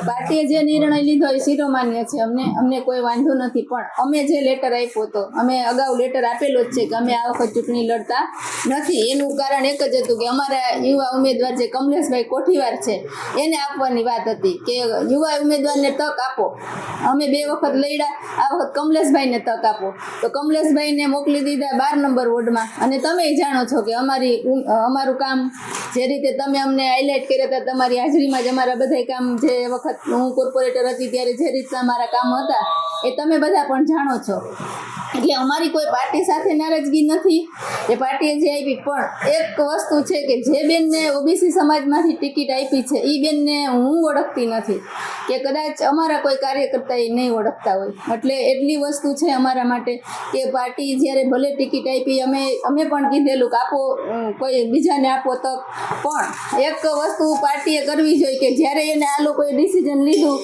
પાર્ટીએ જે નિર્ણય લીધો એ શિરોમાન્ય છે, અમને કોઈ વાંધો નથી, પણ અમે જે લેટર આપ્યો હતો, અમે અગાઉ લેટર આપેલો જ છે કે અમે આ વખત ચૂંટણી લડતા નથી. એનું કારણ એક જ હતું કે અમારા યુવા ઉમેદવાર જે કમલેશભાઈ કોઠીવાર છે એને આપવાની વાત હતી કે યુવા ઉમેદવારને તક આપો. અમે 2 વખત લડ્યા, આ વખત કમલેશભાઈને તક આપો. તો કમલેશભાઈને મોકલી દીધા 12 નંબર વોર્ડમાં. અને તમે જાણો છો કે અમારું કામ જે રીતે તમે અમને હાઇલાઇટ કર્યા હતા, તમારી હાજરીમાં જ અમારા બધા કામ, જે વખત હું કોર્પોરેટર હતી ત્યારે જે રીતના મારા કામ હતા એ તમે બધા પણ જાણો છો. એટલે અમારી કોઈ પાર્ટી સાથે નારાજગી નથી, એ પાર્ટીએ જે આપી. પણ એક વસ્તુ છે કે જે બેનને ઓબીસી સમાજમાંથી ટિકિટ આપી છે એ બેનને હું ઓળખતી નથી, કે કદાચ અમારા કોઈ કાર્યકર્તા એ નહીં ઓળખતા હોય. એટલે એટલી વસ્તુ છે અમારા માટે કે પાર્ટી જ્યારે ભલે ટિકિટ આપી, અમે પણ કીધેલું કે આપો, કોઈ બીજાને આપો તક, પણ એક વસ્તુ પાર્ટીએ કરવી જોઈએ કે જ્યારે એને આ લોકોએ ડિસિઝન લીધું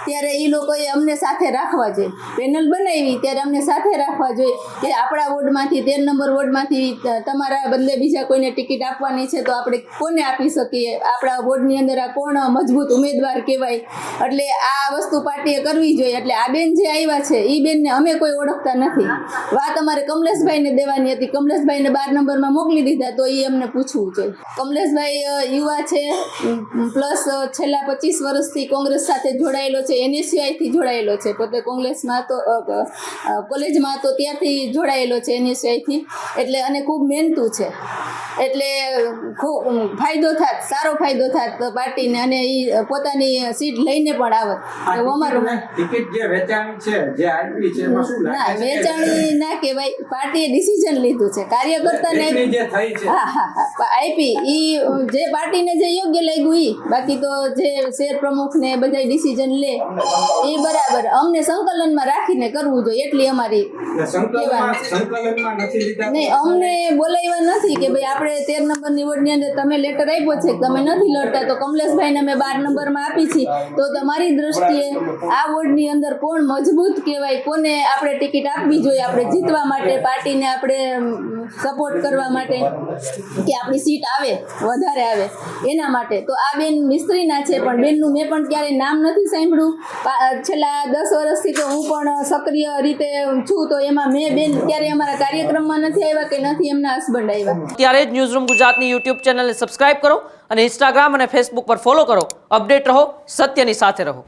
ત્યારે એ લોકોએ અમને સાથે રાખવા જોઈએ. પેનલ બનાવી ત્યારે અમને સાથે રાખવા જોઈએ કે આપણા વોર્ડમાંથી 13 નંબર વોર્ડમાંથી તમારા બદલે બીજા કોઈને ટિકિટ આપવાની છે તો આપણે કોને આપી શકીએ, આપણા વોર્ડની અંદર આ કોણ મજબૂત ઉમેદવાર કહેવાય. એટલે આ વસ્તુ પાર્ટીએ કરવી જોઈએ. એટલે આ બેન જે આવ્યા છે એ બેનને અમે કોઈ ઓળખતા નથી. વાત અમારે કમલેશભાઈને દેવાની હતી, કમલેશભાઈને 12 નંબરમાં મોકલી દીધા, તો એ અમને પૂછવું જોઈએ. કમલેશભાઈ યુવા છે, પ્લસ છેલ્લા 25 વર્ષથી કોંગ્રેસ સાથે જોડાયેલો છે, NSUI થી જોડાયેલો છે. પોતે કોંગ્રેસમાં તો કોલેજમાં તો ત્યાંથી જોડાયેલો છે NSUI થી. એટલે અને ખૂબ મહેનતું છે, એટલે ખૂબ ફાયદો થાત, સારો ફાયદો થાત પાર્ટીને, અને એ પોતાની સીટ લઈને પણ આવત. એવું અમારું ટિકિટ જે વેચાણી છે, જે આપી છે, એમાં શું ના, વેચાણી ના કહેવાય, પાર્ટીએ ડિસિઝન લીધું છે. કાર્યકર્તાને હા આપી, એ જે પાર્ટીને જે યોગ્ય લાગ્યું એ. બાકી તો જે શેર પ્રમુખ ને બધા ડિસિઝન લે એ બરાબર, અમને સંકલનમાં રાખીને કરવું જોઈએ, એટલી અમારી નહીં. અમને બોલાવ્યા નથી કે ભાઈ આપણે 13 નંબરની વોર્ડની અંદર તમે લેટર આપ્યો છે તમે નથી લડતા, તો કમલેશભાઈને અમે 12 નંબરમાં આપી છીએ. તો તમારી દ્રષ્ટિએ આ વોર્ડની અંદર કોણ મજબૂત કહેવાય, કોને આપણે ટિકિટ આપવી જોઈએ, આપણે જીતવા માટે, પાર્ટીને આપણે સપોર્ટ કરવા માટે, કે આપણી સીટ આવે, વધારે આવે એના માટે. તો આ બેન મિસ્ત્રીના છે, પણ બેનનું મેં પણ ક્યારેય નામ નથી સાંભળ્યું. છેલ્લા 10 વર્ષથી તો હું પણ સક્રિય રીતે છું, તો એમાં મેં બેન ક્યારેય અમારા કાર્યક્રમમાં નથી આવ્યા કે નથી એમના હસબન્ડ આવ્યા. ત્યારે જ ન્યૂઝરૂમ ગુજરાતની યુટ્યુબ ચેનલને સબસ્ક્રાઇબ કરો અને ઇન્સ્ટાગ્રામ અને ફેસબુક પર ફોલો કરો. અપડેટ રહો, સત્યની સાથે રહો.